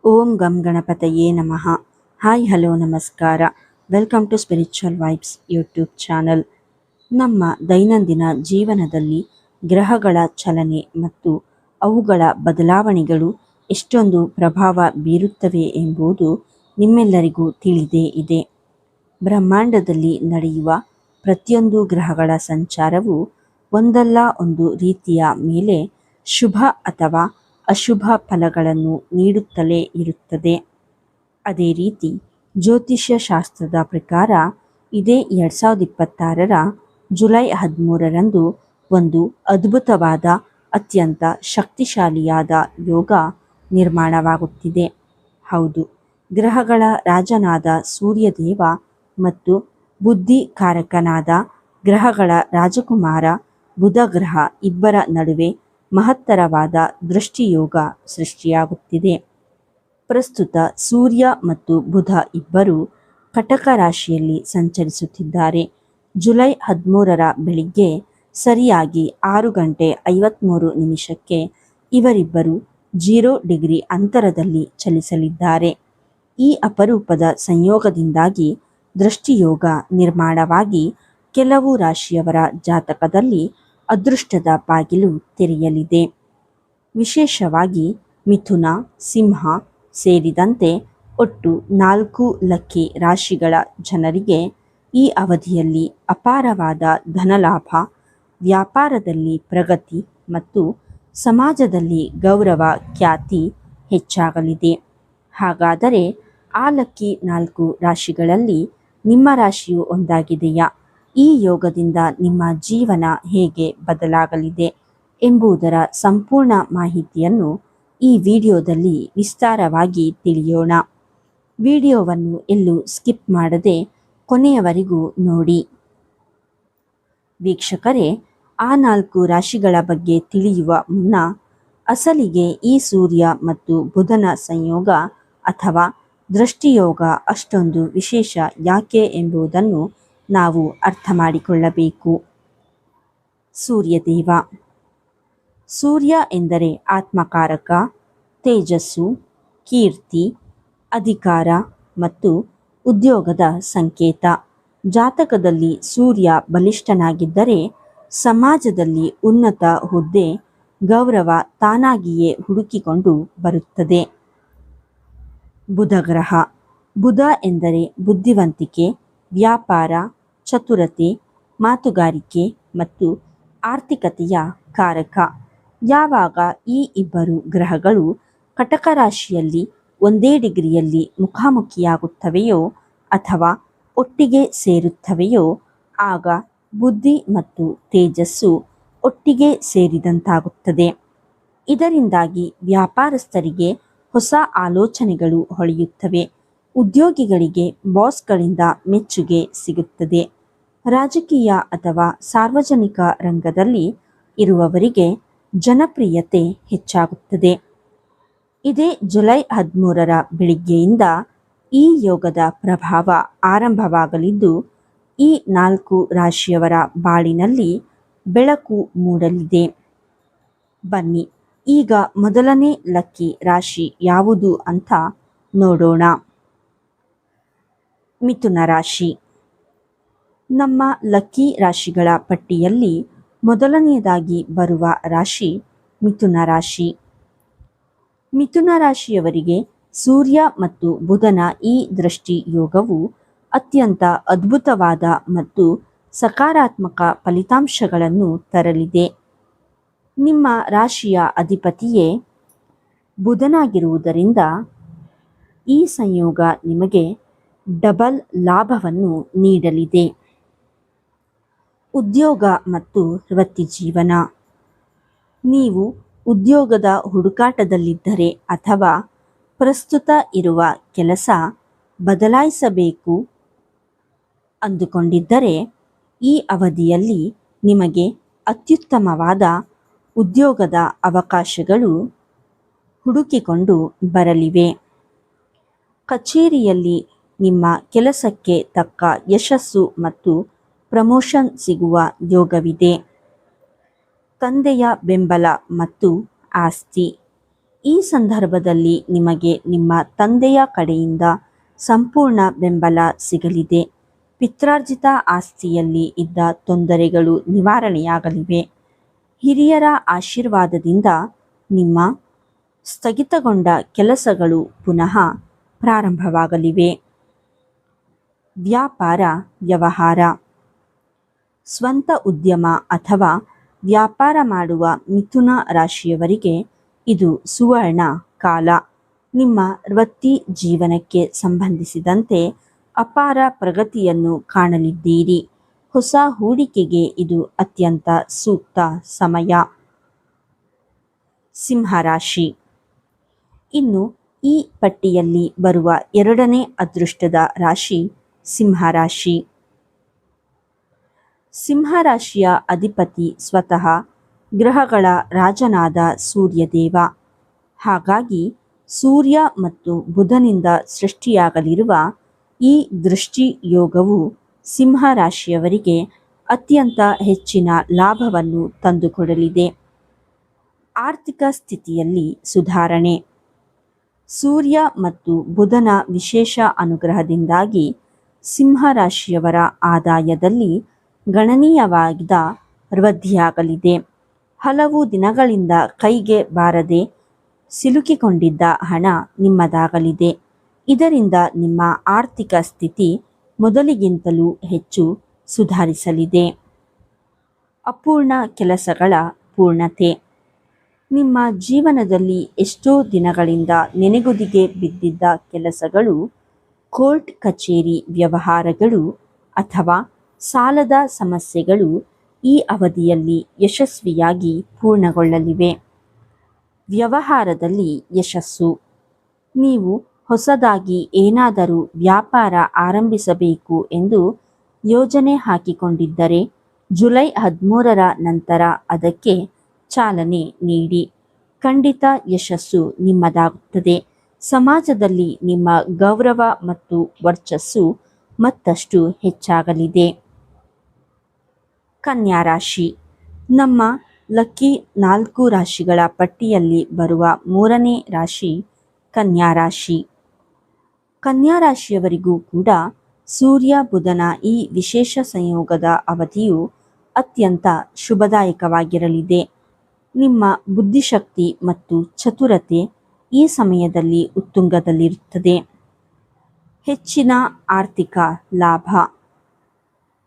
ಓಂ ಗಂ ಗಣಪತಯೇ ನಮಃ. ಹಾಯ್ ಹಲೋ ನಮಸ್ಕಾರ. Welcome to spiritual vibes YouTube channel. ನಮ್ಮ ದೈನಂದಿನ ಜೀವನದಲ್ಲಿ ಗ್ರಹಗಳ ಚಲನೆ ಮತ್ತು ಅವುಗಳ ಬದಲಾವಣೆಗಳು ಎಷ್ಟೊಂದು ಪ್ರಭಾವ ಬೀರುತ್ತವೆ ಎಂಬುದು ನಿಮ್ಮೆಲ್ಲರಿಗೂ ತಿಳಿದೇ ಇದೆ. ಬ್ರಹ್ಮಾಂಡದಲ್ಲಿ ನಡೆಯುವ ಪ್ರತಿಯೊಂದು ಗ್ರಹಗಳ ಸಂಚಾರವು ಒಂದಲ್ಲ ಒಂದು ರೀತಿಯ ಮೇಲೆ ಶುಭ ಅಥವಾ ಅಶುಭ ಫಲಗಳನ್ನು ನೀಡುತ್ತಲೇ ಇರುತ್ತದೆ. ಅದೇ ರೀತಿ ಜ್ಯೋತಿಷ್ಯ ಶಾಸ್ತ್ರದ ಪ್ರಕಾರ ಇದೇ 2026 ಜುಲೈ 13ರಂದು ಒಂದು ಅದ್ಭುತವಾದ ಅತ್ಯಂತ ಶಕ್ತಿಶಾಲಿಯಾದ ಯೋಗ ನಿರ್ಮಾಣವಾಗುತ್ತಿದೆ. ಹೌದು, ಗ್ರಹಗಳ ರಾಜನಾದ ಸೂರ್ಯದೇವ ಮತ್ತು ಬುದ್ಧಿಕಾರಕನಾದ ಗ್ರಹಗಳ ರಾಜಕುಮಾರ ಬುಧ ಗ್ರಹ ಇಬ್ಬರ ನಡುವೆ ಮಹತ್ತರವಾದ ದೃಷ್ಟಿಯೋಗ ಸೃಷ್ಟಿಯಾಗುತ್ತಿದೆ. ಪ್ರಸ್ತುತ ಸೂರ್ಯ ಮತ್ತು ಬುಧ ಇಬ್ಬರು ಕಟಕ ರಾಶಿಯಲ್ಲಿ ಸಂಚರಿಸುತ್ತಿದ್ದಾರೆ. ಜುಲೈ 13ರ ಬೆಳಿಗ್ಗೆ ಸರಿಯಾಗಿ 6:53 ಇವರಿಬ್ಬರು 0 ಡಿಗ್ರಿ ಅಂತರದಲ್ಲಿ ಚಲಿಸಲಿದ್ದಾರೆ. ಈ ಅಪರೂಪದ ಸಂಯೋಗದಿಂದಾಗಿ ದೃಷ್ಟಿಯೋಗ ನಿರ್ಮಾಣವಾಗಿ ಕೆಲವು ರಾಶಿಯವರ ಜಾತಕದಲ್ಲಿ ಅದೃಷ್ಟದ ಬಾಗಿಲು ತೆರೆಯಲಿದೆ. ವಿಶೇಷವಾಗಿ ಮಿಥುನ, ಸಿಂಹ ಸೇರಿದಂತೆ ಒಟ್ಟು 4 ಲಕ್ಕಿ ರಾಶಿಗಳ ಜನರಿಗೆ ಈ ಅವಧಿಯಲ್ಲಿ ಅಪಾರವಾದ ಧನಲಾಭ, ವ್ಯಾಪಾರದಲ್ಲಿ ಪ್ರಗತಿ ಮತ್ತು ಸಮಾಜದಲ್ಲಿ ಗೌರವ ಖ್ಯಾತಿ ಹೆಚ್ಚಾಗಲಿದೆ. ಹಾಗಾದರೆ ಆ ಲಕ್ಕಿ 4 ರಾಶಿಗಳಲ್ಲಿ ನಿಮ್ಮ ರಾಶಿಯು ಒಂದಾಗಿದೆಯಾ? ಈ ಯೋಗದಿಂದ ನಿಮ್ಮ ಜೀವನ ಹೇಗೆ ಬದಲಾಗಲಿದೆ ಎಂಬುದರ ಸಂಪೂರ್ಣ ಮಾಹಿತಿಯನ್ನು ಈ ವಿಡಿಯೋದಲ್ಲಿ ವಿಸ್ತಾರವಾಗಿ ತಿಳಿಯೋಣ. ವಿಡಿಯೋವನ್ನು ಎಲ್ಲೂ ಸ್ಕಿಪ್ ಮಾಡದೆ ಕೊನೆಯವರೆಗೂ ನೋಡಿ. ವೀಕ್ಷಕರೇ, ಆ 4 ರಾಶಿಗಳ ಬಗ್ಗೆ ತಿಳಿಯುವ ಮುನ್ನ ಅಸಲಿಗೆ ಈ ಸೂರ್ಯ ಮತ್ತು ಬುಧನ ಸಂಯೋಗ ಅಥವಾ ದೃಷ್ಟಿಯೋಗ ಅಷ್ಟೊಂದು ವಿಶೇಷ ಯಾಕೆ ಎಂಬುದನ್ನು ನಾವು ಅರ್ಥ ಮಾಡಿಕೊಳ್ಳಬೇಕು. ಸೂರ್ಯದೇವ. ಸೂರ್ಯ ಎಂದರೆ ಆತ್ಮಕಾರಕ, ತೇಜಸ್ಸು, ಕೀರ್ತಿ, ಅಧಿಕಾರ ಮತ್ತು ಉದ್ಯೋಗದ ಸಂಕೇತ. ಜಾತಕದಲ್ಲಿ ಸೂರ್ಯ ಬಲಿಷ್ಠನಾಗಿದ್ದರೆ ಸಮಾಜದಲ್ಲಿ ಉನ್ನತ ಹುದ್ದೆ, ಗೌರವ ತಾನಾಗಿಯೇ ಹುಡುಕಿಕೊಂಡು ಬರುತ್ತದೆ. ಬುಧ ಗ್ರಹ. ಬುಧ ಎಂದರೆ ಬುದ್ಧಿವಂತಿಕೆ, ವ್ಯಾಪಾರ, ಚತುರತೆ, ಮಾತುಗಾರಿಕೆ ಮತ್ತು ಆರ್ಥಿಕತೆಯ ಕಾರಕ. ಯಾವಾಗ ಈ ಇಬ್ಬರು ಗ್ರಹಗಳು ಕಟಕ ರಾಶಿಯಲ್ಲಿ ಒಂದೇ ಡಿಗ್ರಿಯಲ್ಲಿ ಮುಖಾಮುಖಿಯಾಗುತ್ತವೆಯೋ ಅಥವಾ ಒಟ್ಟಿಗೆ ಸೇರುತ್ತವೆಯೋ ಆಗ ಬುದ್ಧಿ ಮತ್ತು ತೇಜಸ್ಸು ಒಟ್ಟಿಗೆ ಸೇರಿದಂತಾಗುತ್ತದೆ. ಇದರಿಂದಾಗಿ ವ್ಯಾಪಾರಸ್ಥರಿಗೆ ಹೊಸ ಆಲೋಚನೆಗಳು ಹೊಳೆಯುತ್ತವೆ. ಉದ್ಯೋಗಿಗಳಿಗೆ ಬಾಸ್ಗಳಿಂದ ಮೆಚ್ಚುಗೆ ಸಿಗುತ್ತದೆ. ರಾಜಕೀಯ ಅಥವಾ ಸಾರ್ವಜನಿಕ ರಂಗದಲ್ಲಿ ಇರುವವರಿಗೆ ಜನಪ್ರಿಯತೆ ಹೆಚ್ಚಾಗುತ್ತದೆ. ಇದೇ ಜುಲೈ 13ರ ಬೆಳಿಗ್ಗೆಯಿಂದ ಈ ಯೋಗದ ಪ್ರಭಾವ ಆರಂಭವಾಗಲಿದ್ದು ಈ 4 ರಾಶಿಯವರ ಬಾಳಿನಲ್ಲಿ ಬೆಳಕು ಮೂಡಲಿದೆ. ಬನ್ನಿ ಈಗ ಮೊದಲನೇ ಲಕ್ಕಿ ರಾಶಿ ಯಾವುದು ಅಂತ ನೋಡೋಣ. ಮಿಥುನ ರಾಶಿ. ನಮ್ಮ ಲಕ್ಕಿ ರಾಶಿಗಳ ಪಟ್ಟಿಯಲ್ಲಿ ಮೊದಲನೆಯದಾಗಿ ಬರುವ ರಾಶಿ ಮಿಥುನ ರಾಶಿ. ಮಿಥುನ ರಾಶಿಯವರಿಗೆ ಸೂರ್ಯ ಮತ್ತು ಬುಧನ ಈ ದೃಷ್ಟಿ ಯೋಗವು ಅತ್ಯಂತ ಅದ್ಭುತವಾದ ಮತ್ತು ಸಕಾರಾತ್ಮಕ ಫಲಿತಾಂಶಗಳನ್ನು ತರಲಿದೆ. ನಿಮ್ಮ ರಾಶಿಯ ಅಧಿಪತಿಯೇ ಬುಧನಾಗಿರುವುದರಿಂದ ಈ ಸಂಯೋಗ ನಿಮಗೆ ಡಬಲ್ ಲಾಭವನ್ನು ನೀಡಲಿದೆ. ಉದ್ಯೋಗ ಮತ್ತು ವೃತ್ತಿಜೀವನ. ನೀವು ಉದ್ಯೋಗದ ಹುಡುಕಾಟದಲ್ಲಿದ್ದರೆ ಅಥವಾ ಪ್ರಸ್ತುತ ಇರುವ ಕೆಲಸ ಬದಲಾಯಿಸಬೇಕು ಅಂದುಕೊಂಡಿದ್ದರೆ ಈ ಅವಧಿಯಲ್ಲಿ ನಿಮಗೆ ಅತ್ಯುತ್ತಮವಾದ ಉದ್ಯೋಗದ ಅವಕಾಶಗಳು ಹುಡುಕಿಕೊಂಡು ಬರಲಿವೆ. ಕಚೇರಿಯಲ್ಲಿ ನಿಮ್ಮ ಕೆಲಸಕ್ಕೆ ತಕ್ಕ ಯಶಸ್ಸು ಮತ್ತು ಪ್ರಮೋಷನ್ ಸಿಗುವ ಯೋಗವಿದೆ. ತಂದೆಯ ಬೆಂಬಲ ಮತ್ತು ಆಸ್ತಿ. ಈ ಸಂದರ್ಭದಲ್ಲಿ ನಿಮಗೆ ನಿಮ್ಮ ತಂದೆಯ ಕಡೆಯಿಂದ ಸಂಪೂರ್ಣ ಬೆಂಬಲ ಸಿಗಲಿದೆ. ಪಿತ್ರಾರ್ಜಿತ ಆಸ್ತಿಯಲ್ಲಿ ಇದ್ದ ತೊಂದರೆಗಳು ನಿವಾರಣೆಯಾಗಲಿವೆ. ಹಿರಿಯರ ಆಶೀರ್ವಾದದಿಂದ ನಿಮ್ಮ ಸ್ಥಗಿತಗೊಂಡ ಕೆಲಸಗಳು ಪುನಃ ಪ್ರಾರಂಭವಾಗಲಿವೆ. ವ್ಯಾಪಾರ ವ್ಯವಹಾರ. ಸ್ವಂತ ಉದ್ಯಮ ಅಥವಾ ವ್ಯಾಪಾರ ಮಾಡುವ ಮಿಥುನ ರಾಶಿಯವರಿಗೆ ಇದು ಸುವರ್ಣ ಕಾಲ. ನಿಮ್ಮ ವೃತ್ತಿ ಜೀವನಕ್ಕೆ ಸಂಬಂಧಿಸಿದಂತೆ ಅಪಾರ ಪ್ರಗತಿಯನ್ನು ಕಾಣಲಿದ್ದೀರಿ. ಹೊಸ ಹೂಡಿಕೆಗೆ ಇದು ಅತ್ಯಂತ ಸೂಕ್ತ ಸಮಯ. ಸಿಂಹರಾಶಿ. ಇನ್ನು ಈ ಪಟ್ಟಿಯಲ್ಲಿ ಬರುವ ಎರಡನೇ ಅದೃಷ್ಟದ ರಾಶಿ ಸಿಂಹರಾಶಿ. ಸಿಂಹರಾಶಿಯ ಅಧಿಪತಿ ಸ್ವತಃ ಗ್ರಹಗಳ ರಾಜನಾದ ಸೂರ್ಯದೇವ. ಹಾಗಾಗಿ ಸೂರ್ಯ ಮತ್ತು ಬುಧನಿಂದ ಸೃಷ್ಟಿಯಾಗಲಿರುವ ಈ ದೃಷ್ಟಿ ಯೋಗವು ಸಿಂಹರಾಶಿಯವರಿಗೆ ಅತ್ಯಂತ ಹೆಚ್ಚಿನ ಲಾಭವನ್ನು ತಂದುಕೊಡಲಿದೆ. ಆರ್ಥಿಕ ಸ್ಥಿತಿಯಲ್ಲಿ ಸುಧಾರಣೆ. ಸೂರ್ಯ ಮತ್ತು ಬುಧನ ವಿಶೇಷ ಅನುಗ್ರಹದಿಂದಾಗಿ ಸಿಂಹರಾಶಿಯವರ ಆದಾಯದಲ್ಲಿ ಗಣನೀಯವಾದ ವೃದ್ಧಿಯಾಗಲಿದೆ. ಹಲವು ದಿನಗಳಿಂದ ಕೈಗೆ ಬಾರದೆ ಸಿಲುಕಿಕೊಂಡಿದ್ದ ಹಣ ನಿಮ್ಮದಾಗಲಿದೆ. ಇದರಿಂದ ನಿಮ್ಮ ಆರ್ಥಿಕ ಸ್ಥಿತಿ ಮೊದಲಿಗಿಂತಲೂ ಹೆಚ್ಚು ಸುಧಾರಿಸಲಿದೆ. ಅಪೂರ್ಣ ಕೆಲಸಗಳ ಪೂರ್ಣತೆ. ನಿಮ್ಮ ಜೀವನದಲ್ಲಿ ಎಷ್ಟೋ ದಿನಗಳಿಂದ ನೆನೆಗುದಿಗೆ ಬಿದ್ದಿದ್ದ ಕೆಲಸಗಳು, ಕೋರ್ಟ್ ಕಚೇರಿ ವ್ಯವಹಾರಗಳು ಅಥವಾ ಸಾಲದ ಸಮಸ್ಯೆಗಳು ಈ ಅವಧಿಯಲ್ಲಿ ಯಶಸ್ವಿಯಾಗಿ ಪೂರ್ಣಗೊಳ್ಳಲಿವೆ. ವ್ಯವಹಾರದಲ್ಲಿ ಯಶಸ್ಸು. ನೀವು ಹೊಸದಾಗಿ ಏನಾದರೂ ವ್ಯಾಪಾರ ಆರಂಭಿಸಬೇಕು ಎಂದು ಯೋಜನೆ ಹಾಕಿಕೊಂಡಿದ್ದರೆ ಜುಲೈ 13ರ ನಂತರ ಅದಕ್ಕೆ ಚಾಲನೆ ನೀಡಿ. ಖಂಡಿತ ಯಶಸ್ಸು ನಿಮ್ಮದಾಗುತ್ತದೆ. ಸಮಾಜದಲ್ಲಿ ನಿಮ್ಮ ಗೌರವ ಮತ್ತು ವರ್ಚಸ್ಸು ಮತ್ತಷ್ಟು ಹೆಚ್ಚಾಗಲಿದೆ. ಕನ್ಯಾ ರಾಶಿ. ನಮ್ಮ ಲಕ್ಕಿ 4 ರಾಶಿಗಳ ಪಟ್ಟಿಯಲ್ಲಿ ಬರುವ ಮೂರನೇ ರಾಶಿ ಕನ್ಯಾ ರಾಶಿ. ಕನ್ಯಾ ರಾಶಿಯವರಿಗೂ ಕೂಡ ಸೂರ್ಯ ಬುಧನ ಈ ವಿಶೇಷ ಸಂಯೋಗದ ಅವಧಿಯು ಅತ್ಯಂತ ಶುಭದಾಯಕವಾಗಿರಲಿದೆ. ನಿಮ್ಮ ಬುದ್ಧಿಶಕ್ತಿ ಮತ್ತು ಚತುರತೆ ಈ ಸಮಯದಲ್ಲಿ ಉತ್ತುಂಗದಲ್ಲಿರುತ್ತದೆ. ಹೆಚ್ಚಿನ ಆರ್ಥಿಕ ಲಾಭ.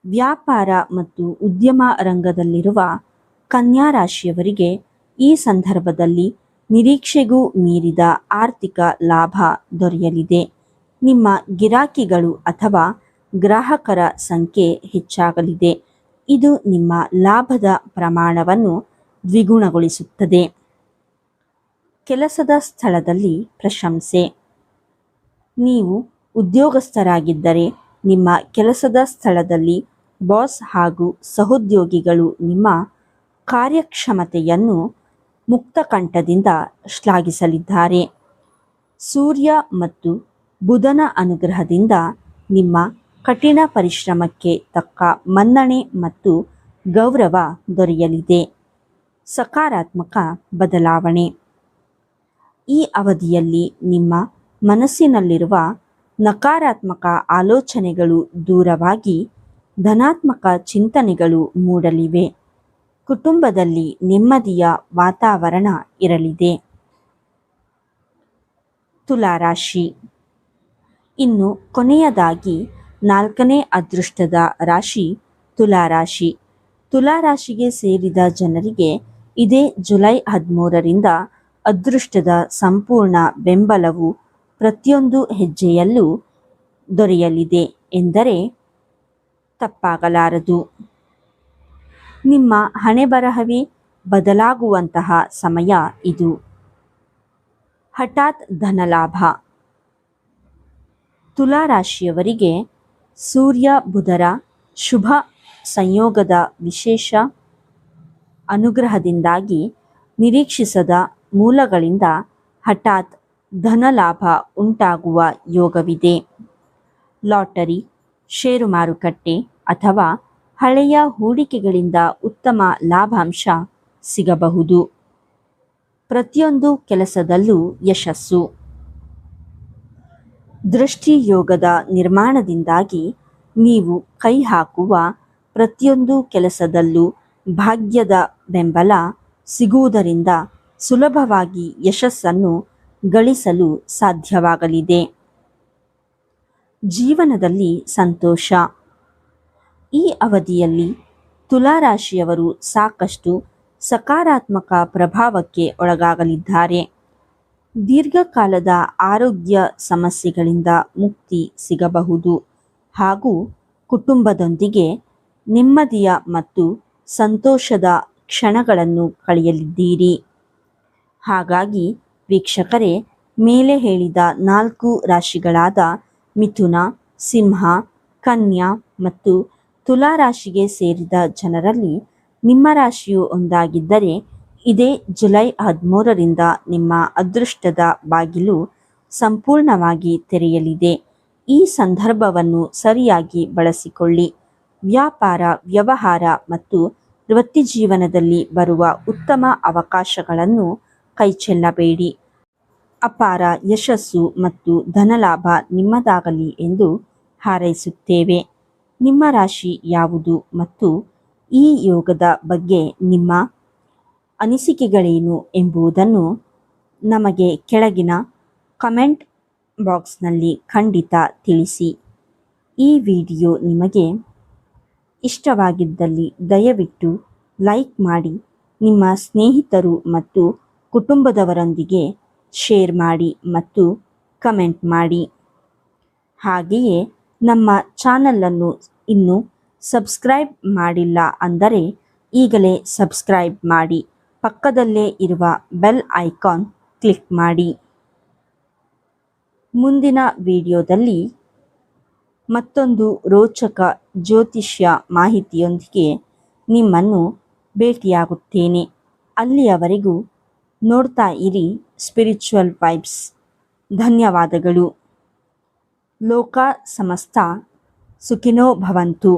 ವ್ಯಾಪಾರ ಮತ್ತು ಉದ್ಯಮ ರಂಗದಲ್ಲಿರುವ ಕನ್ಯಾ ರಾಶಿಯವರಿಗೆ ಈ ಸಂದರ್ಭದಲ್ಲಿ ನಿರೀಕ್ಷೆಗೂ ಮೀರಿದ ಆರ್ಥಿಕ ಲಾಭ ದೊರೆಯಲಿದೆ. ನಿಮ್ಮ ಗಿರಾಕಿಗಳು ಅಥವಾ ಗ್ರಾಹಕರ ಸಂಖ್ಯೆ ಹೆಚ್ಚಾಗಲಿದೆ. ಇದು ನಿಮ್ಮ ಲಾಭದ ಪ್ರಮಾಣವನ್ನು ದ್ವಿಗುಣಗೊಳಿಸುತ್ತದೆ. ಕೆಲಸದ ಸ್ಥಳದಲ್ಲಿ ಪ್ರಶಂಸೆ. ನೀವು ಉದ್ಯೋಗಸ್ಥರಾಗಿದ್ದರೆ ನಿಮ್ಮ ಕೆಲಸದ ಸ್ಥಳದಲ್ಲಿ ಬಾಸ್ ಹಾಗೂ ಸಹೋದ್ಯೋಗಿಗಳು ನಿಮ್ಮ ಕಾರ್ಯಕ್ಷಮತೆಯನ್ನು ಮುಕ್ತಕಂಠದಿಂದ ಶ್ಲಾಘಿಸಲಿದ್ದಾರೆ. ಸೂರ್ಯ ಮತ್ತು ಬುಧನ ಅನುಗ್ರಹದಿಂದ ನಿಮ್ಮ ಕಠಿಣ ಪರಿಶ್ರಮಕ್ಕೆ ತಕ್ಕ ಮನ್ನಣೆ ಮತ್ತು ಗೌರವ ದೊರೆಯಲಿದೆ. ಸಕಾರಾತ್ಮಕ ಬದಲಾವಣೆ. ಈ ಅವಧಿಯಲ್ಲಿ ನಿಮ್ಮ ಮನಸ್ಸಿನಲ್ಲಿರುವ ನಕಾರಾತ್ಮಕ ಆಲೋಚನೆಗಳು ದೂರವಾಗಿ ಧನಾತ್ಮಕ ಚಿಂತನೆಗಳು ಮೂಡಲಿವೆ. ಕುಟುಂಬದಲ್ಲಿ ನೆಮ್ಮದಿಯ ವಾತಾವರಣ ಇರಲಿದೆ. ತುಲಾರಾಶಿ. ಇನ್ನು ಕೊನೆಯದಾಗಿ 4ನೇ ಅದೃಷ್ಟದ ರಾಶಿ ತುಲಾರಾಶಿ. ತುಲಾರಾಶಿಗೆ ಸೇರಿದ ಜನರಿಗೆ ಇದೇ ಜುಲೈ 13ರಿಂದ ಅದೃಷ್ಟದ ಸಂಪೂರ್ಣ ಬೆಂಬಲವು ಪ್ರತಿಯೊಂದು ಹೆಜ್ಜೆಯಲ್ಲೂ ದೊರೆಯಲಿದೆ ಎಂದರೆ ತಪ್ಪಾಗಲಾರದು. ನಿಮ್ಮ ಹಣೆಬರಹವೇ ಬದಲಾಗುವಂತಹ ಸಮಯ ಇದು. ಹಠಾತ್ ಧನಲಾಭ. ತುಲಾರಾಶಿಯವರಿಗೆ ಸೂರ್ಯ ಬುಧರ ಶುಭ ಸಂಯೋಗದ ವಿಶೇಷ ಅನುಗ್ರಹದಿಂದಾಗಿ ನಿರೀಕ್ಷಿಸದ ಮೂಲಗಳಿಂದ ಹಠಾತ್ ಧನಲಾಭ ಉಂಟಾಗುವ ಯೋಗವಿದೆ. ಲಾಟರಿ, ಷೇರು ಮಾರುಕಟ್ಟೆ ಅಥವಾ ಹಳೆಯ ಹೂಡಿಕೆಗಳಿಂದ ಉತ್ತಮ ಲಾಭಾಂಶ ಸಿಗಬಹುದು. ಪ್ರತಿಯೊಂದು ಕೆಲಸದಲ್ಲೂ ಯಶಸ್ಸು. ದೃಷ್ಟಿಯೋಗದ ನಿರ್ಮಾಣದಿಂದಾಗಿ ನೀವು ಕೈ ಹಾಕುವ ಪ್ರತಿಯೊಂದು ಕೆಲಸದಲ್ಲೂ ಭಾಗ್ಯದ ಬೆಂಬಲ ಸಿಗುವುದರಿಂದ ಸುಲಭವಾಗಿ ಯಶಸ್ಸನ್ನು ಗಳಿಸಲು ಸಾಧ್ಯವಾಗಲಿದೆ. ಜೀವನದಲ್ಲಿ ಸಂತೋಷ. ಈ ಅವಧಿಯಲ್ಲಿ ತುಲಾರಾಶಿಯವರು ಸಾಕಷ್ಟು ಸಕಾರಾತ್ಮಕ ಪ್ರಭಾವಕ್ಕೆ ಒಳಗಾಗಲಿದ್ದಾರೆ. ದೀರ್ಘಕಾಲದ ಆರೋಗ್ಯ ಸಮಸ್ಯೆಗಳಿಂದ ಮುಕ್ತಿ ಸಿಗಬಹುದು ಹಾಗೂ ಕುಟುಂಬದೊಂದಿಗೆ ನೆಮ್ಮದಿಯ ಮತ್ತು ಸಂತೋಷದ ಕ್ಷಣಗಳನ್ನು ಕಳೆಯಲಿದ್ದೀರಿ. ಹಾಗಾಗಿ ವೀಕ್ಷಕರೇ, ಮೇಲೆ ಹೇಳಿದ 4 ರಾಶಿಗಳಾದ ಮಿಥುನ, ಸಿಂಹ, ಕನ್ಯಾ ಮತ್ತು ತುಲಾರಾಶಿಗೆ ಸೇರಿದ ಜನರಲ್ಲಿ ನಿಮ್ಮ ರಾಶಿಯು ಒಂದಾಗಿದ್ದರೆ ಇದೇ ಜುಲೈ 13ರಿಂದ ನಿಮ್ಮ ಅದೃಷ್ಟದ ಬಾಗಿಲು ಸಂಪೂರ್ಣವಾಗಿ ತೆರೆಯಲಿದೆ. ಈ ಸಂದರ್ಭವನ್ನು ಸರಿಯಾಗಿ ಬಳಸಿಕೊಳ್ಳಿ. ವ್ಯಾಪಾರ, ವ್ಯವಹಾರ ಮತ್ತು ವೃತ್ತಿಜೀವನದಲ್ಲಿ ಬರುವ ಉತ್ತಮ ಅವಕಾಶಗಳನ್ನು ಕೈಚೆಲ್ಲಬೇಡಿ. ಅಪಾರ ಯಶಸ್ಸು ಮತ್ತು ಧನಲಾಭ ನಿಮ್ಮದಾಗಲಿ ಎಂದು ಹಾರೈಸುತ್ತೇವೆ. ನಿಮ್ಮ ರಾಶಿ ಯಾವುದು ಮತ್ತು ಈ ಯೋಗದ ಬಗ್ಗೆ ನಿಮ್ಮ ಅನಿಸಿಕೆಗಳೇನು ಎಂಬುದನ್ನು ನಮಗೆ ಕೆಳಗಿನ ಕಮೆಂಟ್ ಬಾಕ್ಸ್ನಲ್ಲಿ ಖಂಡಿತ ತಿಳಿಸಿ. ಈ ವಿಡಿಯೋ ನಿಮಗೆ ಇಷ್ಟವಾಗಿದ್ದಲ್ಲಿ ದಯವಿಟ್ಟು ಲೈಕ್ ಮಾಡಿ, ನಿಮ್ಮ ಸ್ನೇಹಿತರು ಮತ್ತು ಕುಟುಂಬದವರೊಂದಿಗೆ ಶೇರ್ ಮಾಡಿ ಮತ್ತು ಕಮೆಂಟ್ ಮಾಡಿ. ಹಾಗೆಯೇ ನಮ್ಮ ಚಾನಲನ್ನು ಇನ್ನೂ ಸಬ್ಸ್ಕ್ರೈಬ್ ಮಾಡಿಲ್ಲ ಅಂದರೆ ಈಗಲೇ ಸಬ್ಸ್ಕ್ರೈಬ್ ಮಾಡಿ, ಪಕ್ಕದಲ್ಲೇ ಇರುವ ಬೆಲ್ ಐಕಾನ್ ಕ್ಲಿಕ್ ಮಾಡಿ. ಮುಂದಿನ ವಿಡಿಯೋದಲ್ಲಿ ಮತ್ತೊಂದು ರೋಚಕ ಜ್ಯೋತಿಷ್ಯ ಮಾಹಿತಿಯೊಂದಿಗೆ ನಿಮ್ಮನ್ನು ಭೇಟಿಯಾಗುತ್ತೇನೆ. ಅಲ್ಲಿಯವರೆಗೂ ನೋಡ್ತಾ ಇರಿ ಸ್ಪಿರಿಚುವಲ್ ವೈಬ್ಸ್. ಧನ್ಯವಾದಗಳು. ಲೋಕ ಸಮಸ್ತ ಸುಖಿನೋ ಭವಂತು.